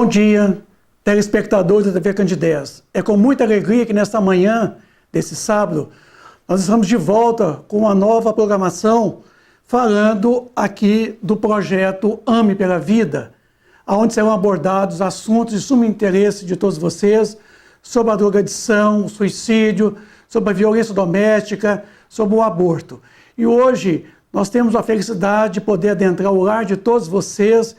Bom dia, telespectadores da TV Candidez. É com muita alegria que nesta manhã desse sábado nós estamos de volta com uma nova programação falando aqui do projeto Ame pela Vida, onde serão abordados assuntos de sumo interesse de todos vocês sobre a drogadição, o suicídio, sobre a violência doméstica, sobre o aborto. E hoje nós temos a felicidade de poder adentrar o lar de todos vocês.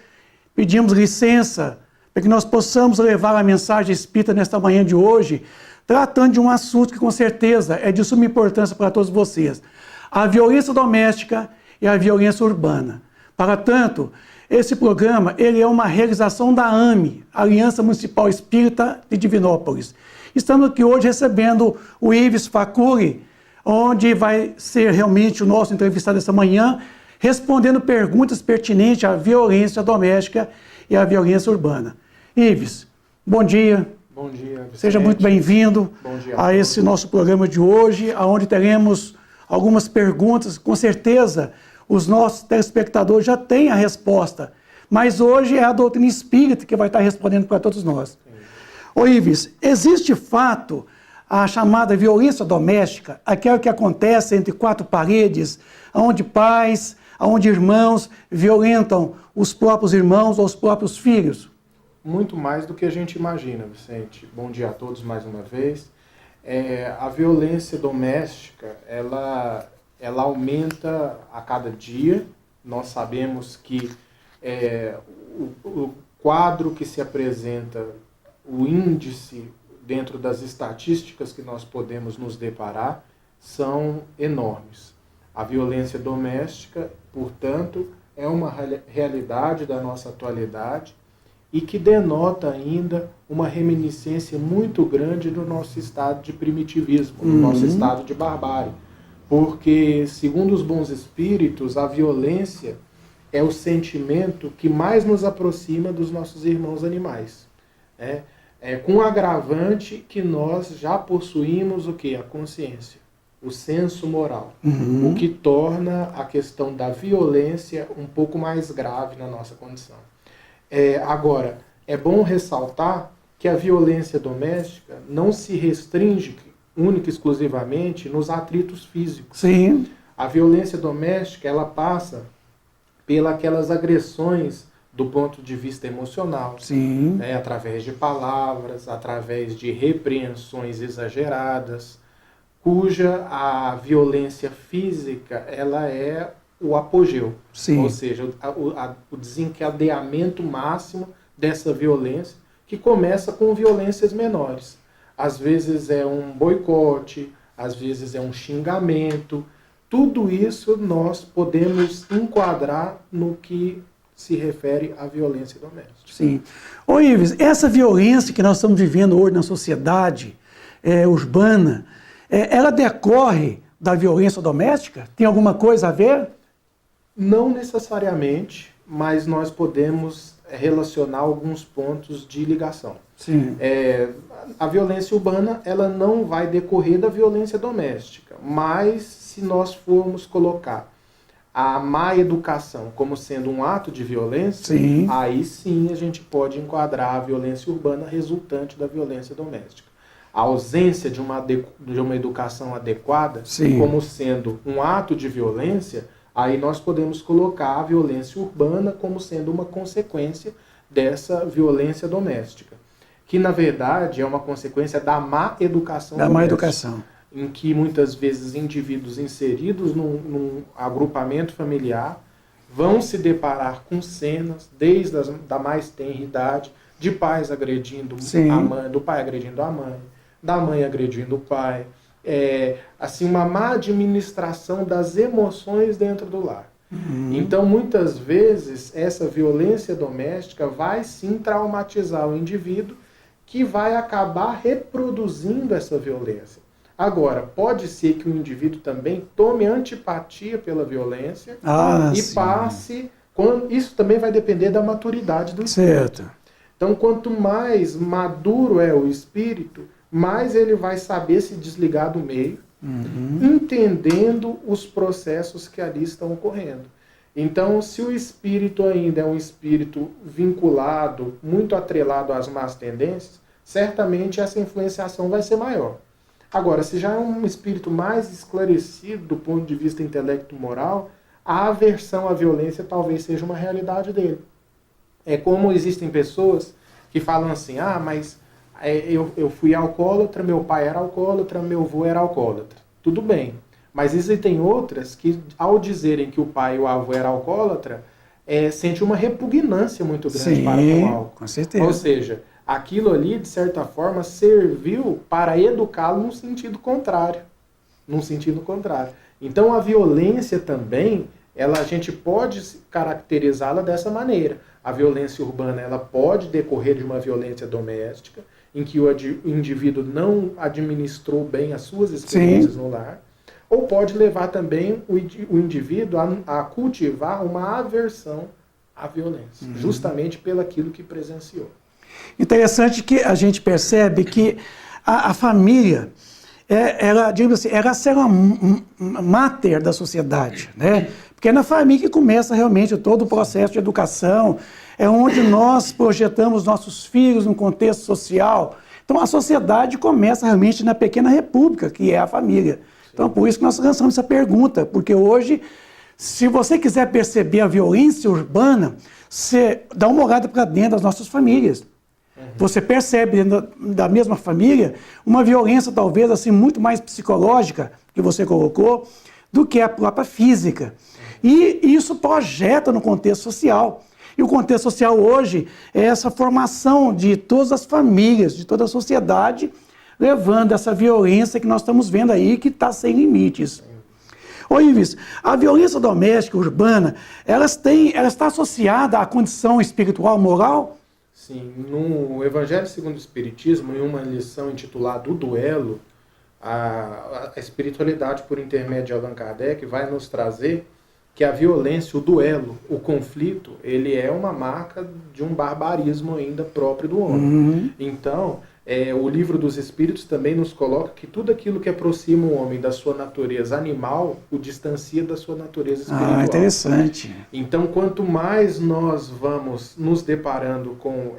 Pedimos licença para que nós possamos levar a mensagem espírita nesta manhã de hoje, tratando de um assunto que com certeza é de suma importância para todos vocês: a violência doméstica e a violência urbana. Para tanto, esse programa ele é uma realização da AME, Aliança Municipal Espírita de Divinópolis. Estamos aqui hoje recebendo o Ives Facuri, onde vai ser realmente o nosso entrevistado essa manhã, respondendo perguntas pertinentes à violência doméstica e à violência urbana. Ives, bom dia. Bom dia, Vicente. Seja muito bem-vindo a esse nosso programa de hoje, onde teremos algumas perguntas. Com certeza, os nossos telespectadores já têm a resposta, mas hoje é a doutrina espírita que vai estar respondendo para todos nós. Ô Ives, existe fato a chamada violência doméstica, aquela que acontece entre quatro paredes, onde pais, onde irmãos violentam os próprios irmãos ou os próprios filhos? Muito mais do que a gente imagina, Vicente. Bom dia a todos mais uma vez. A violência doméstica, ela aumenta a cada dia. Nós sabemos que o quadro que se apresenta, o índice dentro das estatísticas que nós podemos nos deparar, são enormes. A violência doméstica, portanto, é uma realidade da nossa atualidade e que denota ainda uma reminiscência muito grande do nosso estado de primitivismo, do nosso estado de barbárie. Porque, segundo os bons espíritos, a violência é o sentimento que mais nos aproxima dos nossos irmãos animais. Com o agravante que nós já possuímos o quê? A consciência, o senso moral, o que torna a questão da violência um pouco mais grave na nossa condição. Agora, é bom ressaltar que a violência doméstica não se restringe única e exclusivamente nos atritos físicos. Sim. A violência doméstica, ela passa pelas agressões do ponto de vista emocional, Sim. Através de palavras, através de repreensões exageradas, cuja a violência física ela é o apogeu. Sim. Ou seja, o desencadeamento máximo dessa violência, que começa com violências menores. Às vezes é um boicote, às vezes é um xingamento. Tudo isso nós podemos enquadrar no que se refere à violência doméstica. Sim. Ô Ives, essa violência que nós estamos vivendo hoje na sociedade urbana, ela decorre da violência doméstica? Tem alguma coisa a ver? Não necessariamente, mas nós podemos relacionar alguns pontos de ligação. Sim. A violência urbana ela não vai decorrer da violência doméstica, mas se nós formos colocar a má educação como sendo um ato de violência, sim, aí sim a gente pode enquadrar a violência urbana resultante da violência doméstica. A ausência de uma educação adequada, sim, como sendo um ato de violência, aí nós podemos colocar a violência urbana como sendo uma consequência dessa violência doméstica, que na verdade é uma consequência da má educação da má educação, em que muitas vezes indivíduos inseridos num agrupamento familiar vão se deparar com cenas, desde da mais tenra idade, de pais agredindo a mãe, do pai agredindo a mãe, da mãe agredindo o pai, assim, uma má administração das emoções dentro do lar. Então, muitas vezes, essa violência doméstica vai sim traumatizar o indivíduo, que vai acabar reproduzindo essa violência. Agora, pode ser que o indivíduo também tome antipatia pela violência e sim, passe... Isso também vai depender da maturidade do espírito. Certo. Então, quanto mais maduro é o espírito, mais ele vai saber se desligar do meio, entendendo os processos que ali estão ocorrendo. Então, se o espírito ainda é um espírito vinculado, muito atrelado às más tendências, certamente essa influenciação vai ser maior. Agora, se já é um espírito mais esclarecido do ponto de vista intelecto-moral, a aversão à violência talvez seja uma realidade dele. É como existem pessoas que falam assim, mas eu fui alcoólatra, meu pai era alcoólatra, meu avô era alcoólatra. Tudo bem. Mas existem outras que, ao dizerem que o pai e o avô eram alcoólatra, sente uma repugnância muito grande para com o álcool. Com certeza. Ou seja, aquilo ali, de certa forma, serviu para educá-lo num sentido contrário. Então, a violência também, a gente pode caracterizá-la dessa maneira. A violência urbana, ela pode decorrer de uma violência doméstica, em que o indivíduo não administrou bem as suas experiências no lar, ou pode levar também o indivíduo a cultivar uma aversão à violência, justamente pelaquilo que presenciou. Interessante que a gente percebe que a família, digamos assim, ela é uma máter da sociedade, né? Porque é na família que começa realmente todo o processo de educação, é onde nós projetamos nossos filhos no contexto social. Então a sociedade começa realmente na pequena república, que é a família. Então, por isso que nós lançamos essa pergunta, porque hoje, se você quiser perceber a violência urbana, você dá uma olhada para dentro das nossas famílias. Você percebe dentro da mesma família uma violência talvez assim muito mais psicológica, que você colocou, do que a própria física. E isso projeta no contexto social. E o contexto social hoje é essa formação de todas as famílias, de toda a sociedade, levando essa violência que nós estamos vendo aí, que está sem limites. Ô Ives, a violência doméstica urbana, ela está associada à condição espiritual, moral? Sim, no Evangelho segundo o Espiritismo, em uma lição intitulada O Duelo, a espiritualidade por intermédio de Allan Kardec vai nos trazer que a violência, o duelo, o conflito, ele é uma marca de um barbarismo ainda próprio do homem. Então, o Livro dos Espíritos também nos coloca que tudo aquilo que aproxima o homem da sua natureza animal, o distancia da sua natureza espiritual. Interessante. Então, quanto mais nós vamos nos deparando com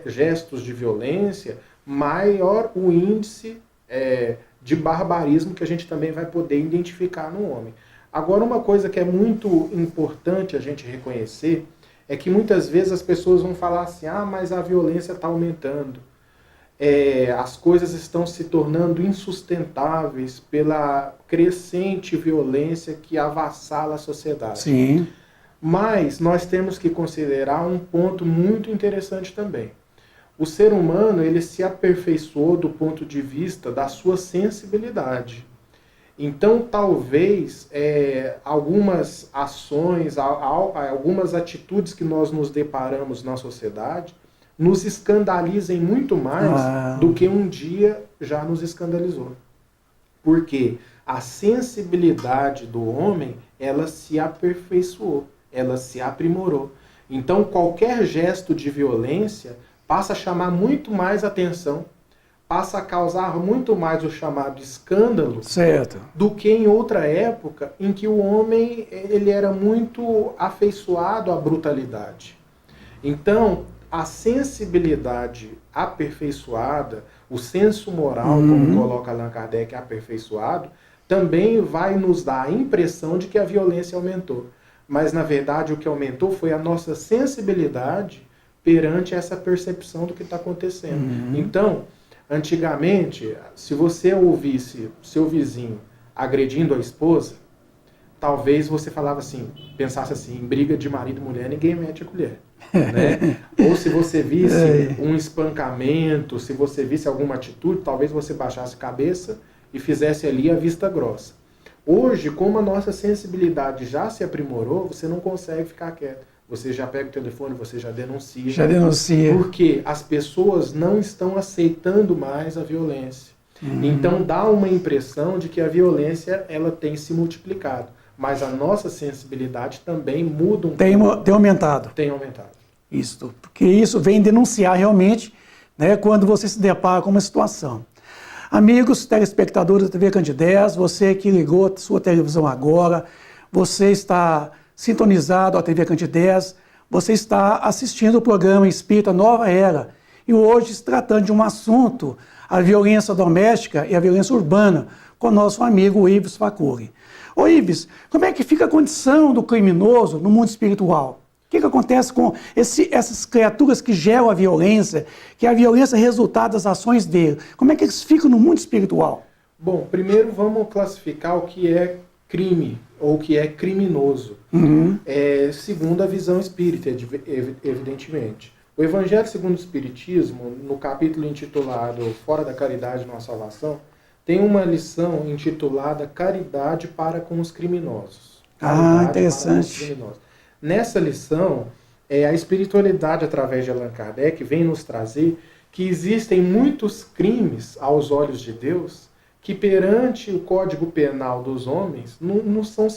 gestos de violência, maior o índice de barbarismo que a gente também vai poder identificar no homem. Agora, uma coisa que é muito importante a gente reconhecer é que muitas vezes as pessoas vão falar assim, mas a violência está aumentando. As coisas estão se tornando insustentáveis pela crescente violência que avassala a sociedade. Sim. Mas nós temos que considerar um ponto muito interessante também. O ser humano, ele se aperfeiçoou do ponto de vista da sua sensibilidade. Então, talvez algumas ações, algumas atitudes que nós nos deparamos na sociedade nos escandalizem muito mais do que um dia já nos escandalizou. Porque a sensibilidade do homem, ela se aperfeiçoou, ela se aprimorou. Então, qualquer gesto de violência passa a chamar muito mais atenção, passa a causar muito mais o chamado escândalo, certo, do que em outra época em que o homem ele era muito afeiçoado à brutalidade. Então, a sensibilidade aperfeiçoada, o senso moral, como coloca Allan Kardec, aperfeiçoado, também vai nos dar a impressão de que a violência aumentou. Mas, na verdade, o que aumentou foi a nossa sensibilidade perante essa percepção do que está acontecendo. Então, antigamente, se você ouvisse seu vizinho agredindo a esposa, talvez você pensasse assim, em briga de marido e mulher, ninguém mete a colher. Né? Ou se você visse um espancamento, se você visse alguma atitude, talvez você baixasse a cabeça e fizesse ali a vista grossa. Hoje, como a nossa sensibilidade já se aprimorou, você não consegue ficar quieto. Você já pega o telefone, você já denuncia. Já denuncia. Porque as pessoas não estão aceitando mais a violência. Então dá uma impressão de que a violência ela tem se multiplicado. Mas a nossa sensibilidade também muda um pouco. Tem aumentado. Tem aumentado. Isso, porque isso vem denunciar realmente, né, quando você se depara com uma situação. Amigos, telespectadores da TV Candidez, você que ligou a sua televisão agora, você está sintonizado à TV Cantidez, você está assistindo o programa Espírita Nova Era. E hoje se tratando de um assunto, a violência doméstica e a violência urbana, com o nosso amigo Ives Facuri. Ô Ives, como é que fica a condição do criminoso no mundo espiritual? O que acontece com essas criaturas que geram a violência, que a violência é resultado das ações dele? Como é que eles ficam no mundo espiritual? Bom, primeiro vamos classificar o que é crime, ou o que é criminoso, segundo a visão espírita, evidentemente. O Evangelho segundo o Espiritismo, no capítulo intitulado Fora da Caridade Não Há Salvação, tem uma lição intitulada Caridade para com os Criminosos. Caridade interessante. Para com os criminosos. Nessa lição, a espiritualidade, através de Allan Kardec, vem nos trazer que existem muitos crimes aos olhos de Deus que perante o Código Penal dos homens não são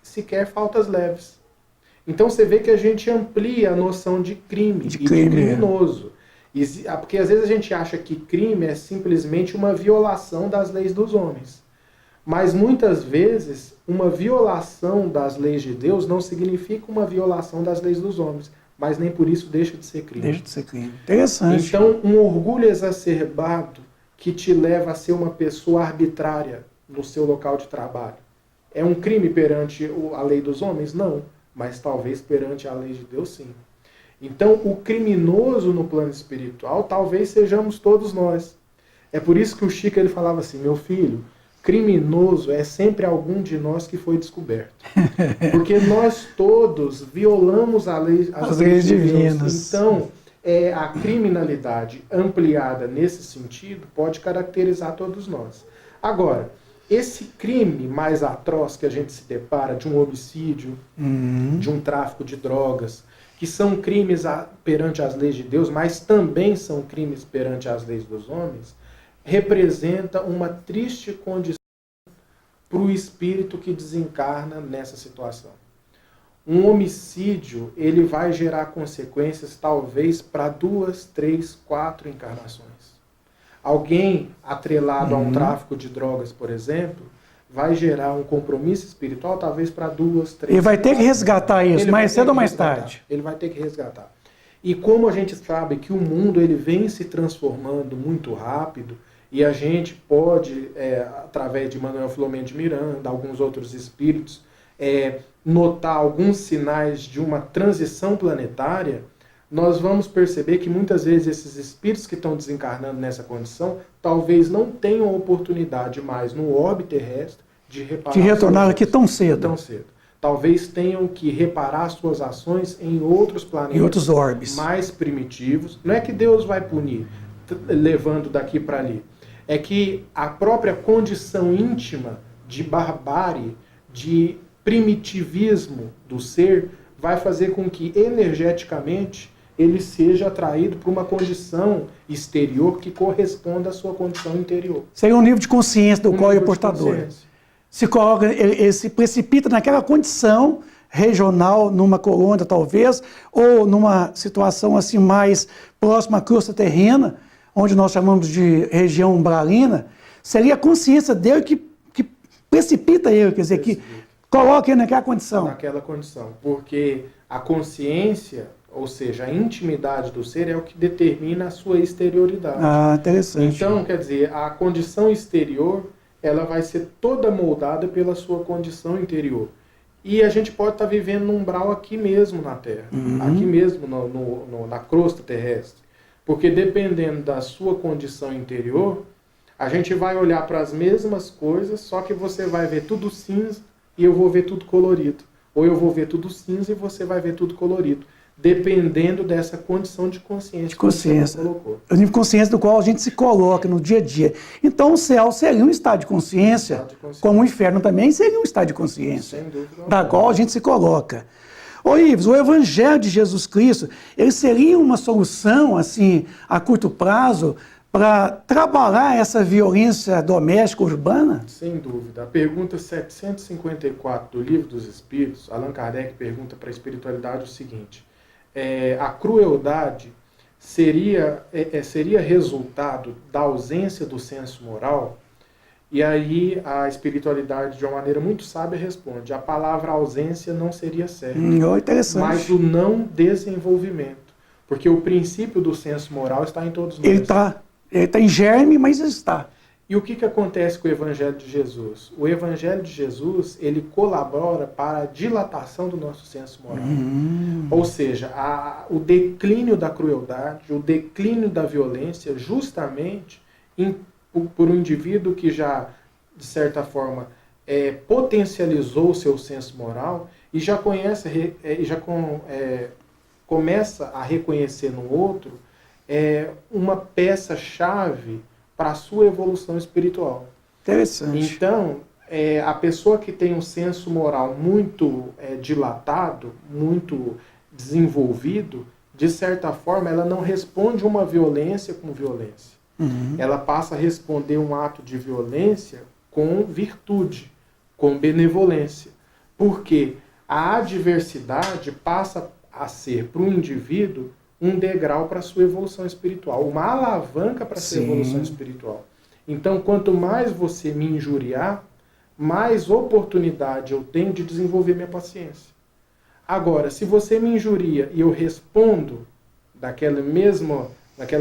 sequer faltas leves. Então você vê que a gente amplia a noção de crime de criminoso. Porque às vezes a gente acha que crime é simplesmente uma violação das leis dos homens. Mas muitas vezes uma violação das leis de Deus não significa uma violação das leis dos homens, mas nem por isso deixa de ser crime. Deixa de ser crime. Interessante. Então, um orgulho exacerbado que te leva a ser uma pessoa arbitrária no seu local de trabalho, é um crime perante a lei dos homens? Não, mas talvez perante a lei de Deus, sim. Então, o criminoso no plano espiritual talvez sejamos todos nós. É por isso que o Chico ele falava assim, meu filho, criminoso é sempre algum de nós que foi descoberto. Porque nós todos violamos as leis divinas. Então, a criminalidade ampliada nesse sentido pode caracterizar todos nós. Agora, esse crime mais atroz que a gente se depara, de um homicídio, de um tráfico de drogas, que são crimes perante as leis de Deus, mas também são crimes perante as leis dos homens, representa uma triste condição para o espírito que desencarna nessa situação. Um homicídio, ele vai gerar consequências talvez para 2, 3, 4 encarnações. Alguém atrelado a um tráfico de drogas, por exemplo, vai gerar um compromisso espiritual talvez para 2, 3... Ele vai ter que resgatar isso, mais cedo ou mais tarde. Ele vai ter que resgatar. E como a gente sabe que o mundo ele vem se transformando muito rápido, e a gente pode, através de Manuel Filomeno de Miranda, alguns outros espíritos, notar alguns sinais de uma transição planetária, nós vamos perceber que muitas vezes esses espíritos que estão desencarnando nessa condição, talvez não tenham oportunidade mais no orbe terrestre de reparar... De retornar aqui tão cedo. Tão cedo. Talvez tenham que reparar suas ações em outros planetas. Em outros orbes. Mais primitivos. Não é que Deus vai punir, levando daqui para ali. É que a própria condição íntima de barbárie, de primitivismo do ser, vai fazer com que energeticamente ele seja atraído para uma condição exterior que corresponda à sua condição interior. Seria um nível de consciência do qual ele é portador. Se coloca, ele se precipita naquela condição regional, numa colônia talvez, ou numa situação assim mais próxima à crosta terrena, onde nós chamamos de região umbralina, seria a consciência dele que precipita ele, quer dizer, que coloca ele naquela condição. Naquela condição, porque a consciência, ou seja, a intimidade do ser é o que determina a sua exterioridade. Ah, interessante. Então, quer dizer, a condição exterior, ela vai ser toda moldada pela sua condição interior. E a gente pode estar vivendo num umbral aqui mesmo na Terra, aqui mesmo na crosta terrestre. Porque dependendo da sua condição interior, a gente vai olhar para as mesmas coisas, só que você vai ver tudo cinza e eu vou ver tudo colorido. Ou eu vou ver tudo cinza e você vai ver tudo colorido. Dependendo dessa condição de consciência. De consciência. Que você colocou. O nível de consciência do qual a gente se coloca no dia a dia. Então o céu seria um estado de consciência, como o inferno também seria um estado de consciência. Sem dúvida. Da qual a gente se coloca. Ô Ives, o Evangelho de Jesus Cristo, ele seria uma solução, assim, a curto prazo, para trabalhar essa violência doméstica urbana? Sem dúvida. A pergunta 754 do Livro dos Espíritos, Allan Kardec pergunta para a espiritualidade o seguinte: a crueldade seria resultado da ausência do senso moral? E aí a espiritualidade, de uma maneira muito sábia, responde: a palavra ausência não seria certa, Interessante. mas o não desenvolvimento. Porque o princípio do senso moral está em todos nós. Ele está em germe, mas está. E o que acontece com o Evangelho de Jesus? O Evangelho de Jesus, ele colabora para a dilatação do nosso senso moral. Ou seja, o declínio da crueldade, o declínio da violência, justamente por um indivíduo que já, de certa forma, potencializou o seu senso moral e já começa a reconhecer no outro uma peça-chave para a sua evolução espiritual. Interessante. Então, a pessoa que tem um senso moral muito dilatado, muito desenvolvido, de certa forma, ela não responde uma violência com violência. Ela passa a responder um ato de violência com virtude, com benevolência. Porque a adversidade passa a ser, para o indivíduo, um degrau para a sua evolução espiritual, uma alavanca para a sua evolução espiritual. Então, quanto mais você me injuriar, mais oportunidade eu tenho de desenvolver minha paciência. Agora, se você me injuria e eu respondo naquela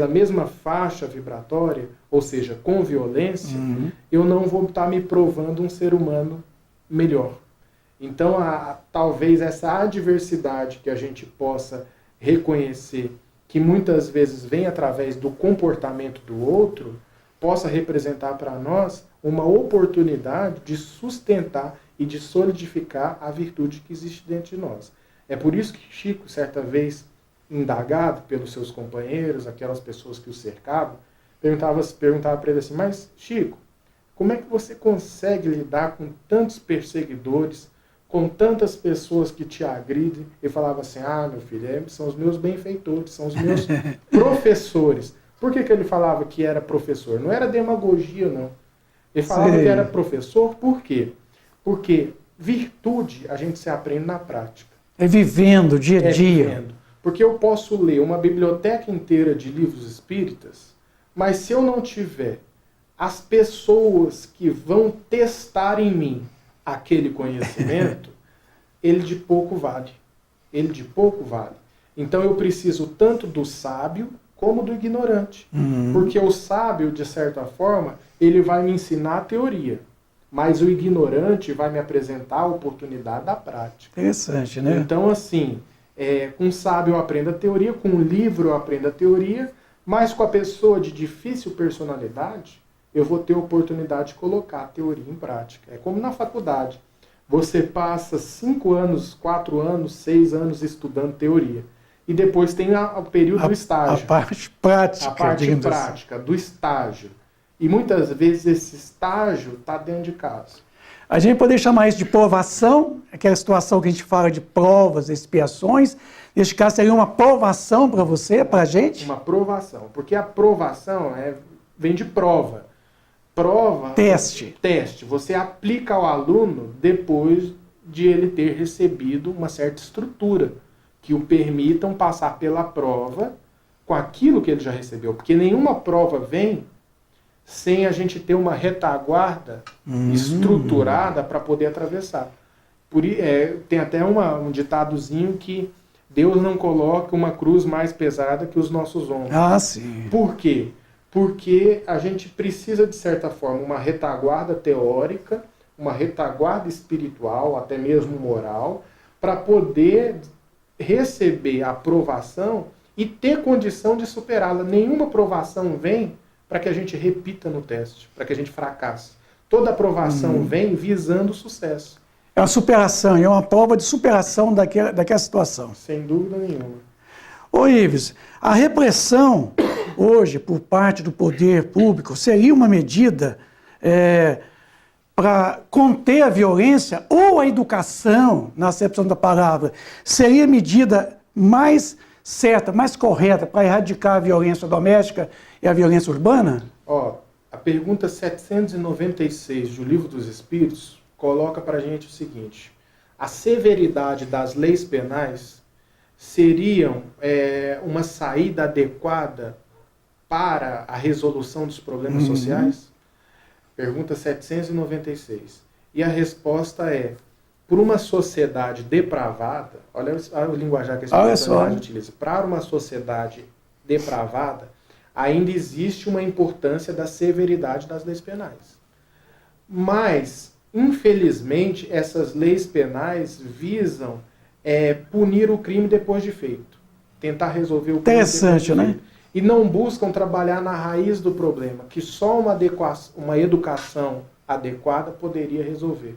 mesma faixa vibratória, ou seja, com violência, eu não vou estar me provando um ser humano melhor. Então, talvez essa adversidade que a gente possa reconhecer, que muitas vezes vem através do comportamento do outro, possa representar para nós uma oportunidade de sustentar e de solidificar a virtude que existe dentro de nós. É por isso que Chico, certa vez, indagado pelos seus companheiros, aquelas pessoas que o cercavam, perguntava para ele assim: mas Chico, como é que você consegue lidar com tantos perseguidores, com tantas pessoas que te agridem? Ele falava assim: meu filho, são os meus benfeitores, são os meus professores. Por que ele falava que era professor? Não era demagogia, não. Ele falava que era professor, por quê? Porque virtude a gente se aprende na prática. É vivendo, dia a dia. Vivendo. Porque eu posso ler uma biblioteca inteira de livros espíritas, mas se eu não tiver as pessoas que vão testar em mim aquele conhecimento, ele de pouco vale. Ele de pouco vale. Então eu preciso tanto do sábio como do ignorante. Porque o sábio, de certa forma, ele vai me ensinar a teoria, mas o ignorante vai me apresentar a oportunidade da prática. Interessante, né? Então, assim, com um sábio eu aprendo a teoria, com um livro eu aprendo a teoria, mas com a pessoa de difícil personalidade, eu vou ter a oportunidade de colocar a teoria em prática. É como na faculdade. Você passa 5 anos, 4 anos, 6 anos estudando teoria. E depois tem o período do estágio. A parte prática. A parte prática, do estágio. E muitas vezes esse estágio está dentro de casa. A gente poderia chamar isso de provação, aquela situação que a gente fala de provas, expiações. Neste caso seria uma provação para você, para a gente? Uma provação. Porque a provação vem de prova. Prova... Teste. Teste. Você aplica ao aluno depois de ele ter recebido uma certa estrutura que o permitam passar pela prova com aquilo que ele já recebeu. Porque nenhuma prova vem sem a gente ter uma retaguarda estruturada para poder atravessar. Tem até um ditadozinho que Deus não coloca uma cruz mais pesada que os nossos ombros. Sim. Por quê? Porque a gente precisa, de certa forma, uma retaguarda teórica, uma retaguarda espiritual, até mesmo moral, para poder receber a aprovação e ter condição de superá-la. Nenhuma aprovação vem para que a gente repita no teste, para que a gente fracasse. Toda aprovação vem visando o sucesso. É uma superação, é uma prova de superação daquela situação. Sem dúvida nenhuma. Ô Ives, a repressão hoje por parte do poder público seria uma medida para conter a violência, ou a educação, na acepção da palavra, seria a medida mais certa, mais correta para erradicar a violência doméstica e a violência urbana? A pergunta 796 do Livro dos Espíritos coloca para a gente o seguinte: a severidade das leis penais seriam uma saída adequada para a resolução dos problemas sociais? Pergunta 796. E a resposta é: por uma sociedade depravada, olha o linguajar que a espiritualidade utiliza, para uma sociedade depravada, ainda existe uma importância da severidade das leis penais. Mas, infelizmente, essas leis penais visam punir o crime depois de feito. Tentar resolver o crime Interessante, depois de né? feito. E não buscam trabalhar na raiz do problema, que só uma educação adequada poderia resolver.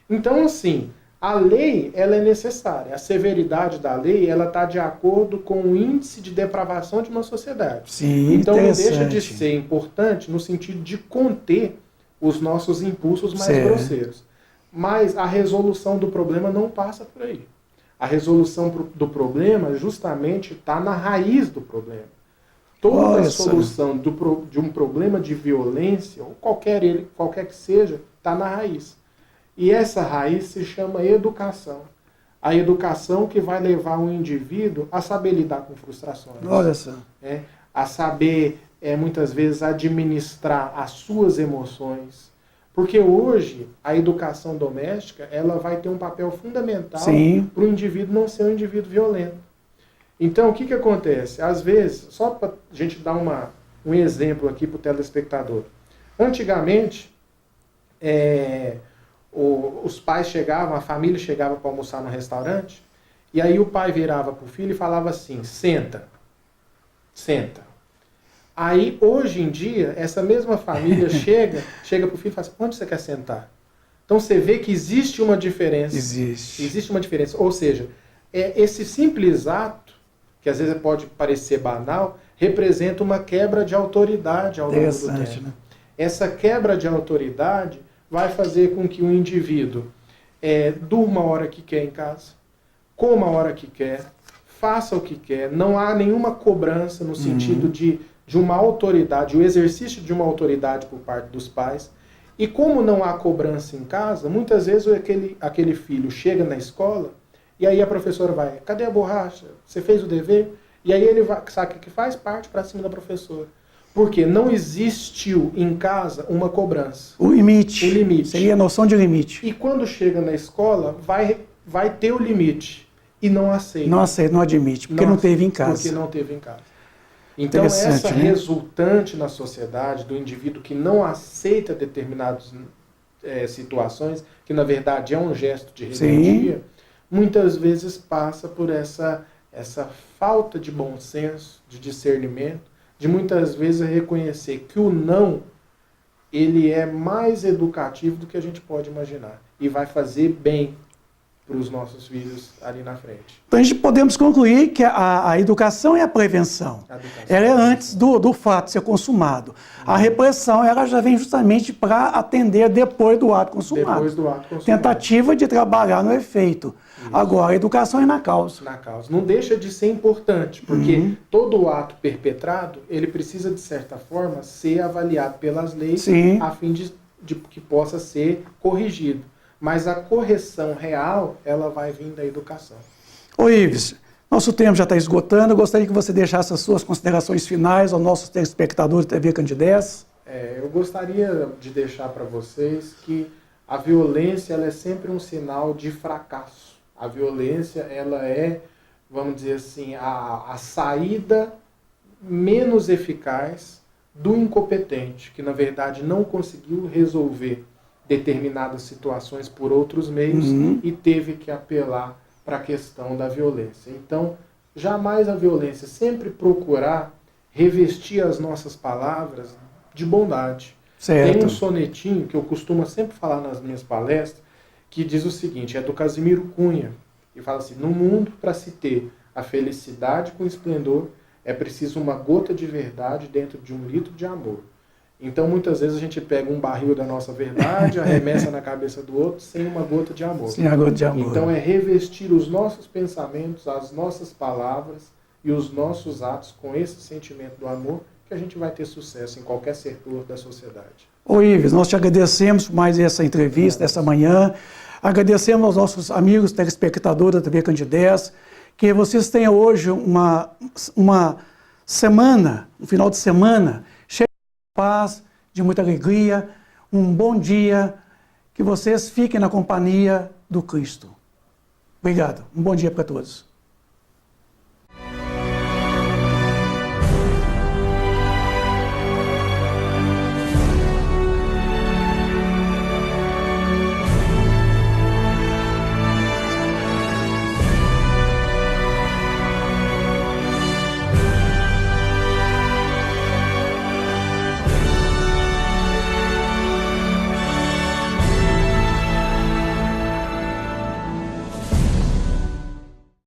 Então, assim, a lei ela é necessária. A severidade da lei ela está de acordo com o índice de depravação de uma sociedade. Sim, então, não deixa de ser importante no sentido de conter os nossos impulsos mais grosseiros. Mas a resolução do problema não passa por aí. A resolução do problema justamente está na raiz do problema. Toda a solução de um problema de violência, ou qualquer que seja, está na raiz. E essa raiz se chama educação. A educação que vai levar o indivíduo a saber lidar com frustrações. Olha só. A saber, muitas vezes, administrar as suas emoções. Porque hoje, a educação doméstica ela vai ter um papel fundamental para o indivíduo não ser um indivíduo violento. Então, o que acontece? Às vezes, só para a gente dar um exemplo aqui para o telespectador. Antigamente, os pais chegavam, a família chegava para almoçar no restaurante, e aí o pai virava para o filho e falava assim: senta, senta. Aí, hoje em dia, essa mesma família chega para o filho e fala assim: onde você quer sentar? Então, você vê que existe uma diferença. Existe uma diferença. Ou seja, esse simples ato, que às vezes pode parecer banal, representa uma quebra de autoridade ao longo do tempo. Né? Essa quebra de autoridade vai fazer com que o indivíduo durma a hora que quer em casa, coma a hora que quer, faça o que quer, não há nenhuma cobrança no sentido de uma autoridade, o exercício de uma autoridade por parte dos pais. E como não há cobrança em casa, muitas vezes aquele filho chega na escola e aí a professora vai: cadê a borracha? Você fez o dever? E aí ele vai, sabe o que faz? Parte para cima da professora. Porque não existiu em casa uma cobrança. O limite. O limite. Seria a noção de limite. E quando chega na escola, vai ter o limite. E não aceita. Não aceita, não admite, porque não teve em casa. Porque não teve em casa. Então, essa resultante na sociedade do indivíduo que não aceita determinadas situações, que na verdade é um gesto de rebeldia, muitas vezes passa por essa falta de bom senso, de discernimento, de muitas vezes reconhecer que o não, ele é mais educativo do que a gente pode imaginar. E vai fazer bem para os nossos filhos ali na frente. Então a gente podemos concluir que a educação é a prevenção. Ela é antes do fato ser consumado. A repressão ela já vem justamente para atender depois do ato consumado. Depois do ato consumado. Tentativa de trabalhar no efeito. Isso. Agora, a educação é na causa. Na causa. Não deixa de ser importante, porque todo ato perpetrado, ele precisa, de certa forma, ser avaliado pelas leis a fim de que possa ser corrigido. Mas a correção real, ela vai vir da educação. Ô Ives, nosso tempo já está esgotando. Eu gostaria que você deixasse as suas considerações finais aos nossos telespectadores da TV Candidez. Eu gostaria de deixar para vocês que a violência ela é sempre um sinal de fracasso. A violência ela é, vamos dizer assim, a saída menos eficaz do incompetente, que na verdade não conseguiu resolver determinadas situações por outros meios e teve que apelar para a questão da violência. Então, jamais a violência, sempre procurar revestir as nossas palavras de bondade. Certo. Tem um sonetinho que eu costumo sempre falar nas minhas palestras, que diz o seguinte, é do Casimiro Cunha, e fala assim: no mundo, para se ter a felicidade com esplendor, é preciso uma gota de verdade dentro de 1 litro de amor. Então, muitas vezes a gente pega um barril da nossa verdade, arremessa na cabeça do outro, sem uma gota de amor. Sem a gota de amor. Então, é revestir os nossos pensamentos, as nossas palavras e os nossos atos com esse sentimento do amor, que a gente vai ter sucesso em qualquer setor da sociedade. Ô Ives, nós te agradecemos por mais essa entrevista, essa manhã. Agradecemos aos nossos amigos telespectadores da TV Candidez, que vocês tenham hoje uma semana, um final de semana, cheio de paz, de muita alegria, um bom dia, que vocês fiquem na companhia do Cristo. Obrigado. Um bom dia para todos.